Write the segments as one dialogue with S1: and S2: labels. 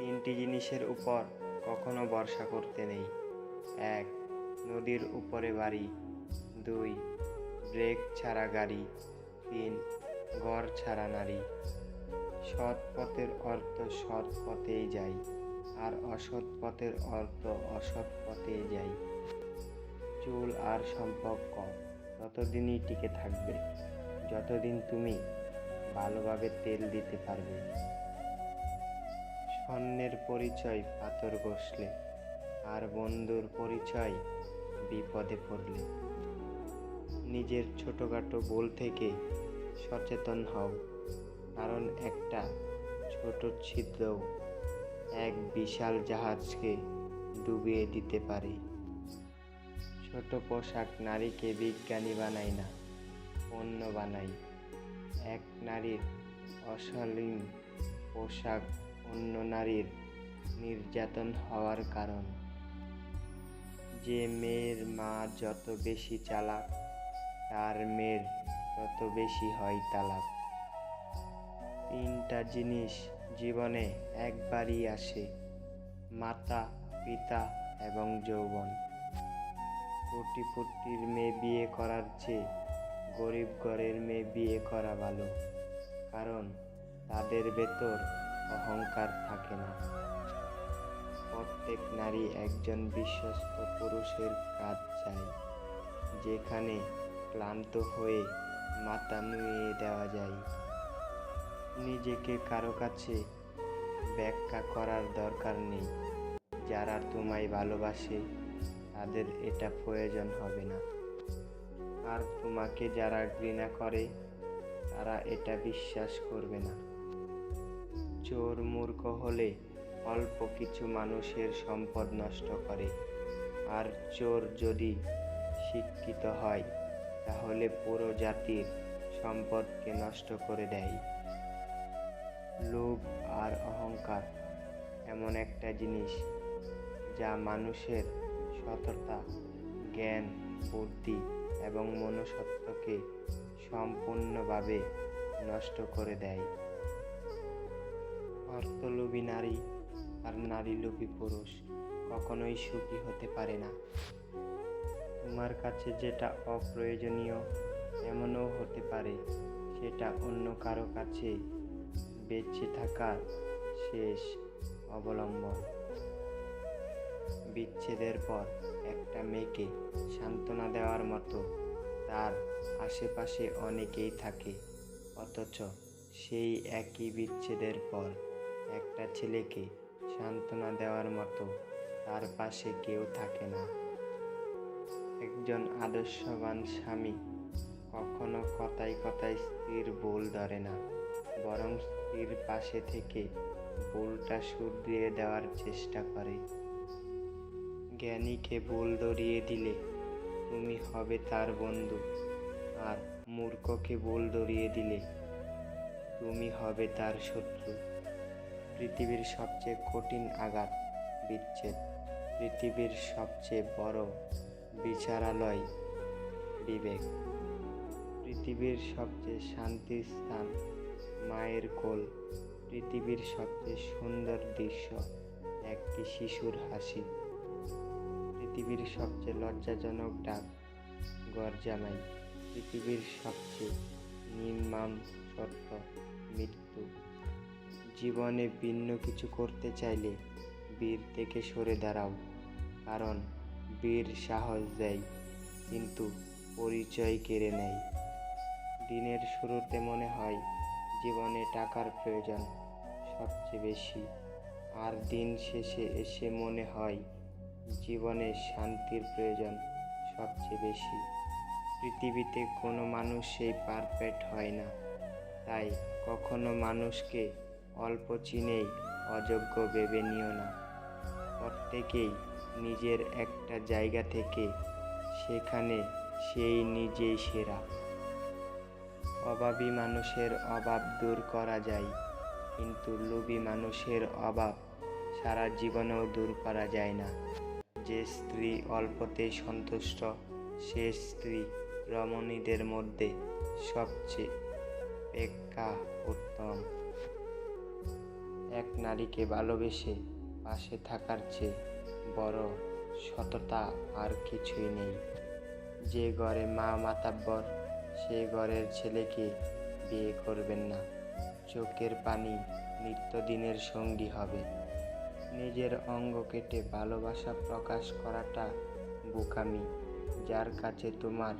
S1: তিনটি জিনিসের উপর কখনো ভরসা করতে নেই। ১. নদীর উপরে বাড়ি। ২. ব্রেক ছাড়া গাড়ি। ৩. ঘর ছাড়া নারী। সৎ পথের অর্থ সৎ পথেই যাই, আর অসৎ পথের অর্থ অসৎ পথেই যাই। চুল আর সম্পর্ক ততদিনই টিকে থাকবে যতদিন তুমি ভালোভাবে তেল দিতে পারবে। স্বর্ণের পরিচয় পাথর ঘষলে, আর বন্ধুর পরিচয় বিপদে পড়লে। নিজের ছোটখাটো ভুল থেকে সচেতন হও, কারণ একটা ছোট ছিদ্রও এক বিশাল জাহাজকে ডুবিয়ে দিতে পারে। ছোট পোশাক নারীকে বিজ্ঞানী বানায় না, পণ্য বানায়। এক নারীর অশালীন পোশাক অন্য নারীর নির্যাতন হওয়ার কারণ। যে মেয়ের মা যত বেশি চালাক, তার মেয়ের তত বেশি হয় তালাক। তিনটা জিনিস জীবনে একবারই আসে: মাতা, পিতা এবং যৌবন। কোটিপতির মেয়ে বিয়ে করার চেয়ে গরিব ঘরের মেয়ে বিয়ে করা ভালো, কারণ তাদের ভেতর অহংকার থাকে না। প্রত্যেক নারী একজন বিশ্বস্ত পুরুষের কাজ চায়, যেখানে ক্লান্ত হয়ে মাথা নুয়ে দেওয়া যায়। নিজেকে কারো কাছে ব্যাখ্যা করার দরকার নেই। যারা তোমায় ভালোবাসে তাদের এটা প্রয়োজন হবে না, আর তোমাকে যারা ঘৃণা করে তারা এটা বিশ্বাস করবে না। চোর মূর্খ হলে অল্প কিছু মানুষের সম্পদ নষ্ট করে, আর চোর যদি শিক্ষিত হয় তাহলে পুরো জাতির সম্পদকে নষ্ট করে দেয়। লোভ আর অহংকার এমন একটা জিনিস যা মানুষের সততা, জ্ঞান, বুদ্ধি এবং মনুষ্যত্বকে সম্পূর্ণভাবে নষ্ট করে দেয়। অর্থলোভী নারী আর নারীলোভী পুরুষ কখনোই সুখী হতে পারে না। তোমার কাছে যেটা অপ্রয়োজনীয় এমনও হতে পারে সেটা অন্য কারো কাছে বেঁচে থাকার শেষ অবলম্বন। বিচ্ছেদের পর একটা মেয়েকে সান্ত্বনা দেওয়ার মতো তার আশেপাশে অনেকেই থাকে, অথচ সেই একই বিচ্ছেদের পর একটা ছেলেকে সান্ত্বনা দেওয়ার মতো তার পাশে কেউ থাকে না। একজন আদর্শবান স্বামী কখনো কথায় কথায় স্ত্রীর ভুল ধরে না, বরং স্ত্রীর পাশে থেকে ভুলটা শুধরিয়ে দেওয়ার চেষ্টা করে। জ্ঞানীকে ভুল ধরিয়ে দিলে তুমি হবে তার বন্ধু, আর মূর্খকে ভুল ধরিয়ে দিলে তুমি হবে তার শত্রু। পৃথিবীর সবচেয়ে কঠিন আঘাত বিচ্ছেদ। পৃথিবীর সবচেয়ে বড় বিচারালয় বিবেক। পৃথিবীর সবচেয়ে শান্তির স্থান মায়ের কোল। পৃথিবীর সবচেয়ে সুন্দর দৃশ্য একটি শিশুর হাসি। পৃথিবীর সবচেয়ে লজ্জাজনক ডাক ঘরজামাই। পৃথিবীর সবচেয়ে নির্মম সত্য মৃত্যু। জীবনে ভিন্ন কিছু করতে চাইলে বীর থেকে সরে দাঁড়াও, কারণ বীর সাহস দেয় কিন্তু পরিচয় কেড়ে নেয়। দিনের শুরুতে মনে হয় জীবনে টাকার প্রয়োজন সবচেয়ে বেশি, আর দিন শেষে এসে মনে হয় জীবনে শান্তির প্রয়োজন সবচেয়ে বেশি। পৃথিবীতে কোনো মানুষই পারফেক্ট হয় না, তাই কখনো মানুষকে অল্প চিনেই অযোগ্য ভেবে নিও না। প্রত্যেকেই নিজের একটা জায়গা থেকে সেখানে সেই নিজেই সেরা। অভাবী মানুষের অভাব দূর করা যায়, কিন্তু লোভী মানুষের অভাব সারা জীবনেও দূর করা যায় না। যে স্ত্রী অল্পতেই সন্তুষ্ট সে স্ত্রী রমণীদের মধ্যে সবচেয়ে উত্তম। এক নারীকে ভালোবেসে পাশে থাকার চেয়ে বড় সততা আর কিছুই নেই। যে ঘরে মা মাতাব্বর, সে ঘরের ছেলেকে বিয়ে করবেন না। চোখের পানি নিত্যদিনের সঙ্গী হবে। নিজের অঙ্গ কেটে ভালোবাসা প্রকাশ করাটা বোকামি। যার কাছে তোমার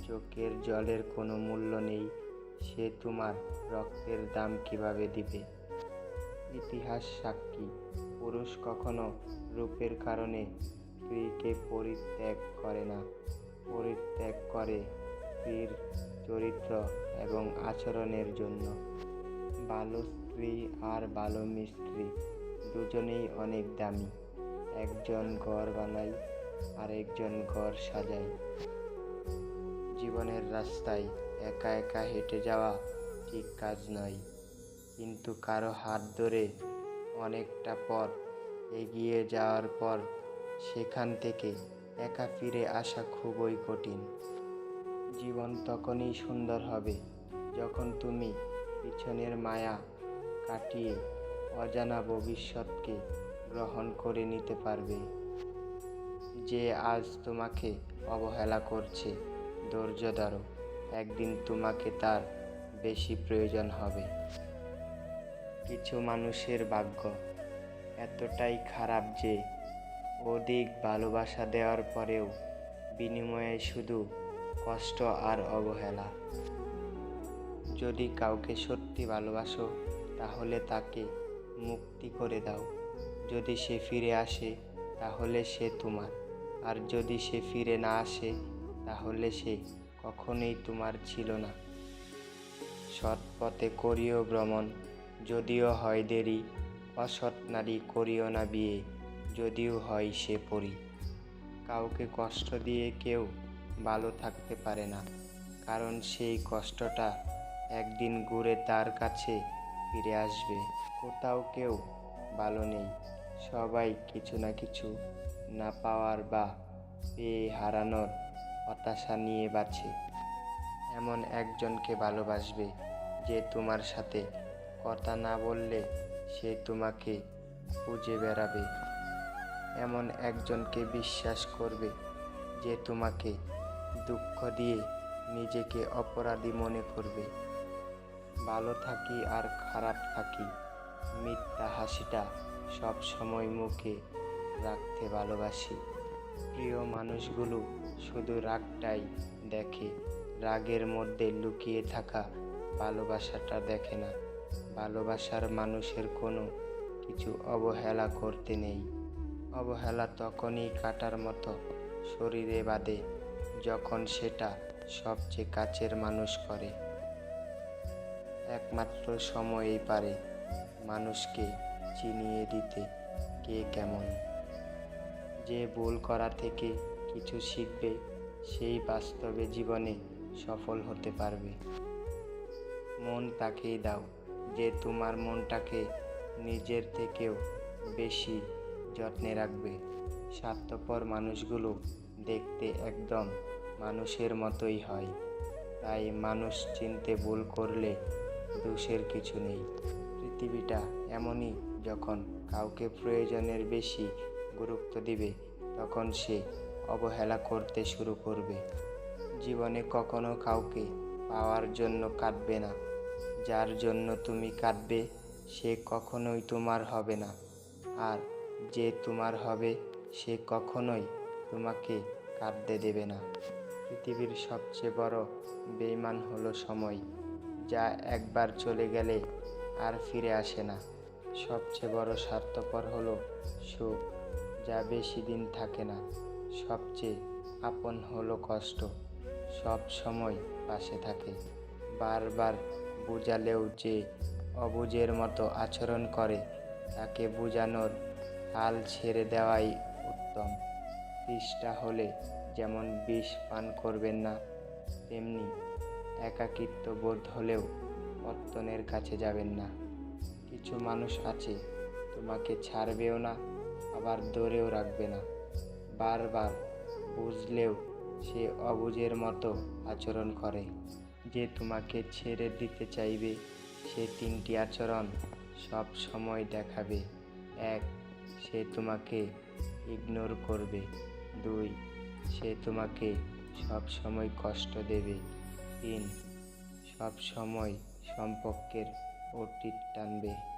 S1: চোখের জলের কোনো মূল্য নেই, সে তোমার রক্তের দাম কিভাবে দিবে? ইতিহাস সাক্ষী, পুরুষ কখনো রূপের কারণে স্ত্রীকে পরিত্যাগ করে না, পরিত্যাগ করে স্ত্রীর চরিত্র এবং আচরণের জন্য। ভালো স্ত্রী আর ভালো মিস্ত্রি দুজনেই অনেক দামি। একজন ঘর বানায় আর একজন ঘর সাজায়। জীবনের রাস্তায় একা একা হেঁটে যাওয়া ঠিক কাজ নয়, কিন্তু কারো হাত ধরে অনেকটা পথ এগিয়ে যাওয়ার পর সেখান থেকে একা ফিরে আসা খুবই কঠিন। জীবন তখনই সুন্দর হবে যখন তুমি পিছনের মায়া কাটিয়ে অজানা ভবিষ্যৎকে গ্রহণ করে নিতে পারবে। যে আজ তোমাকে অবহেলা করছে, ধৈর্য ধরো, একদিন তোমাকে তার বেশি প্রয়োজন হবে। কিছু মানুষের ভাগ্য এতটাই খারাপ যে অধিক ভালোবাসা দেওয়ার পরেও বিনিময়ে শুধু কষ্ট আর অবহেলা। যদি কাউকে সত্যি ভালোবাসো, তাহলে তাকে মুক্তি করে দাও। যদি সে ফিরে আসে, তাহলে সে তোমার। আর যদি সে ফিরে না আসে, তাহলে সে কখনোই তোমার ছিল না। সৎ পথে করিও ভ্রমণ, যদিও হয় দেরি। অসৎ নারী করিও না বিয়ে, যদিও হয় সে পরী। কাউকে কষ্ট দিয়ে কেউ ভালো থাকতে পারে না, কারণ সেই কষ্টটা একদিন ঘুরে তার কাছে ফিরে আসবে। কোথাও কেউ ভালো নেই, সবাই কিছু না কিছু না পাওয়ার বা পেয়ে হারানোর হতাশা নিয়ে বাঁচে। এমন একজনকে ভালোবাসবে যে তোমার সাথে কথা না বললে সে তোমাকে খুঁজে বেড়াবে। এমন একজনকে বিশ্বাস করবে যে তোমাকে দুঃখ দিয়ে নিজেকে অপরাধী মনে করবে। ভালো থাকি আর খারাপ থাকি, মিথ্যা হাসিটা সব সময় মুখে রাখতে ভালোবাসি। প্রিয় মানুষগুলো শুধু রাগটাই দেখে, রাগের মধ্যে লুকিয়ে থাকা ভালোবাসাটা দেখে না। ভালোবাসার মানুষের কোনো কিছু অবহেলা করতে নেই। অবহেলা তখনই কাটার মতো শরীরে বাঁধে যখন সেটা সবচেয়ে কাছের মানুষ করে। একমাত্র সময়ই পারে মানুষকে চিনিয়ে দিতে কে কেমন। যে ভুল করা থেকে কিছু শিখবে, সেই বাস্তবে জীবনে সফল হতে পারবে। মন তাকেই দাও যে তোমার মনটাকে নিজের থেকেও বেশি যত্নে রাখবে। স্বার্থপর মানুষগুলো দেখতে একদম মানুষের মতোই হয়, তাই মানুষ চিনতে ভুল করলে দোষের কিছু নেই। পৃথিবীটা এমনই, যখন কাউকে প্রয়োজনের বেশি গুরুত্ব দিবে, তখন সে অবহেলা করতে শুরু করবে। জীবনে কখনো কাউকে পাওয়ার জন্য কাঁদবে না। যার জন্য তুমি কাঁদবে সে কখনোই তোমার হবে না, আর যে তোমার হবে সে কখনোই তোমাকে কাঁদতে দেবে না। পৃথিবীর সবচেয়ে বড় বেঈমান হলো সময়, যা একবার চলে গেলে আর ফিরে আসে না। সবচেয়ে বড় স্বার্থপর হলো সুখ, যা বেশি দিন থাকে না। সবচেয়ে আপন হলো কষ্ট, সব সময় পাশে থাকে। বারবার বোঝালেও যে অবুঝের মতো আচরণ করে, তাকে বোঝানোর হাল ছেড়ে দেওয়াই উত্তম। তৃষ্ণা হলে যেমন বিষ পান করবেন না, তেমনি একাকিত্ব বোধ হলেও পত্তনের কাছে যাবেন না। কিছু মানুষ আছে, তোমাকে ছাড়বেও না, আবার ধরেও রাখবে না। বারবার বুঝলেও সে অবুঝের মতো আচরণ করে। যে তোমাকে ছেড়ে দিতে চাইবে, সে তিনটি আচরণ সব সময় দেখাবে। 1. সে তোমাকে ইগনোর করবে। 2. সে তোমাকে সব সময় কষ্ট দেবে। 3. সব সময় সম্পর্কের অতীত টানবে।